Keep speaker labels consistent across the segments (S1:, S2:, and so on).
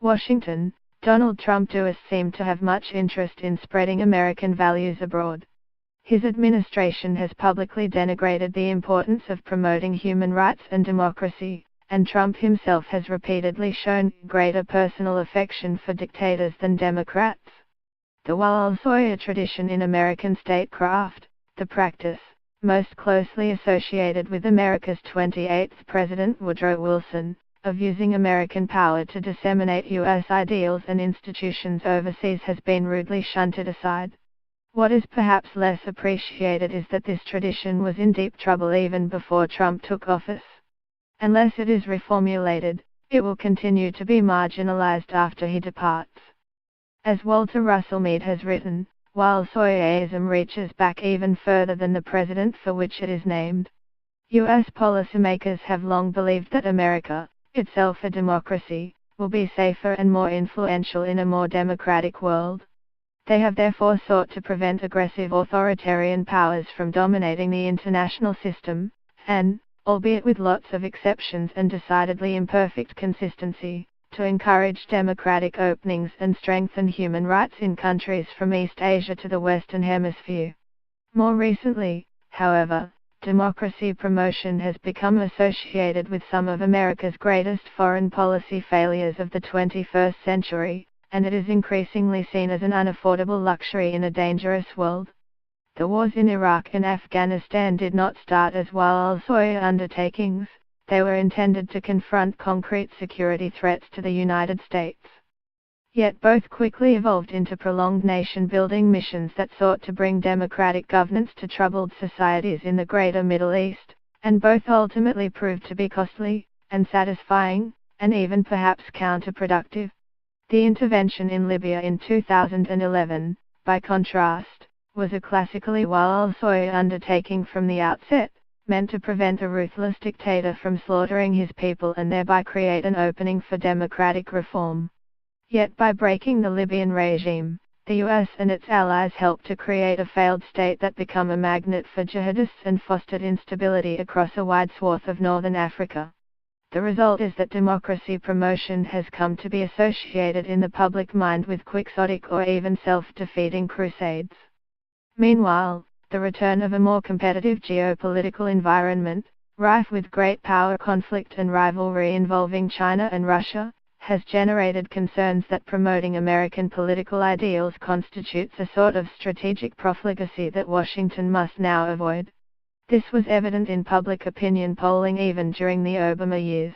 S1: Washington, Donald Trump does seem to have much interest in spreading American values abroad. His administration has publicly denigrated the importance of promoting human rights and democracy, and Trump himself has repeatedly shown greater personal affection for dictators than Democrats. The Wowell-Sawyer tradition in American statecraft, the practice, most closely associated with America's 28th President Woodrow Wilson, of using American power to disseminate U.S. ideals and institutions overseas has been rudely shunted aside. What is perhaps less appreciated is that this tradition was in deep trouble even before Trump took office. Unless it is reformulated, it will continue to be marginalized after he departs. As Walter Russell Mead has written, Wowell-Sawyerism reaches back even further than the president for which it is named. U.S. policymakers have long believed that America, itself a democracy, will be safer and more influential in a more democratic world. They have therefore sought to prevent aggressive authoritarian powers from dominating the international system, and, albeit with lots of exceptions and decidedly imperfect consistency, to encourage democratic openings and strengthen human rights in countries from East Asia to the Western Hemisphere. More recently, however, democracy promotion has become associated with some of America's greatest foreign policy failures of the 21st century, and it is increasingly seen as an unaffordable luxury in a dangerous world. The wars in Iraq and Afghanistan did not start as Wowell-Sawyer undertakings. They were intended to confront concrete security threats to the United States. Yet both quickly evolved into prolonged nation-building missions that sought to bring democratic governance to troubled societies in the greater Middle East, and both ultimately proved to be costly, unsatisfying, and even perhaps counterproductive. The intervention in Libya in 2011, by contrast, was a classically Wowell-Sawyer undertaking from the outset, meant to prevent a ruthless dictator from slaughtering his people and thereby create an opening for democratic reform. Yet by breaking the Libyan regime, the US and its allies helped to create a failed state that became a magnet for jihadists and fostered instability across a wide swath of northern Africa. The result is that democracy promotion has come to be associated in the public mind with quixotic or even self-defeating crusades. Meanwhile, the return of a more competitive geopolitical environment, rife with great power conflict and rivalry involving China and Russia, has generated concerns that promoting American political ideals constitutes a sort of strategic profligacy that Washington must now avoid. This was evident in public opinion polling even during the Obama years.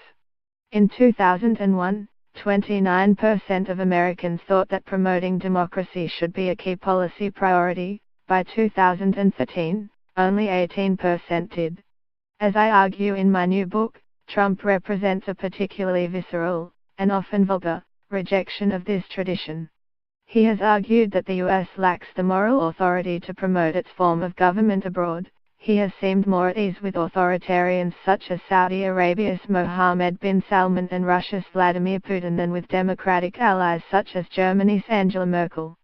S1: In 2001, 29% of Americans thought that promoting democracy should be a key policy priority. By 2013, only 18% did. As I argue in my new book, Trump represents a particularly visceral, and often vulgar, rejection of this tradition. He has argued that the US lacks the moral authority to promote its form of government abroad. He has seemed more at ease with authoritarians such as Saudi Arabia's Mohammed bin Salman and Russia's Vladimir Putin than with democratic allies such as Germany's Angela Merkel.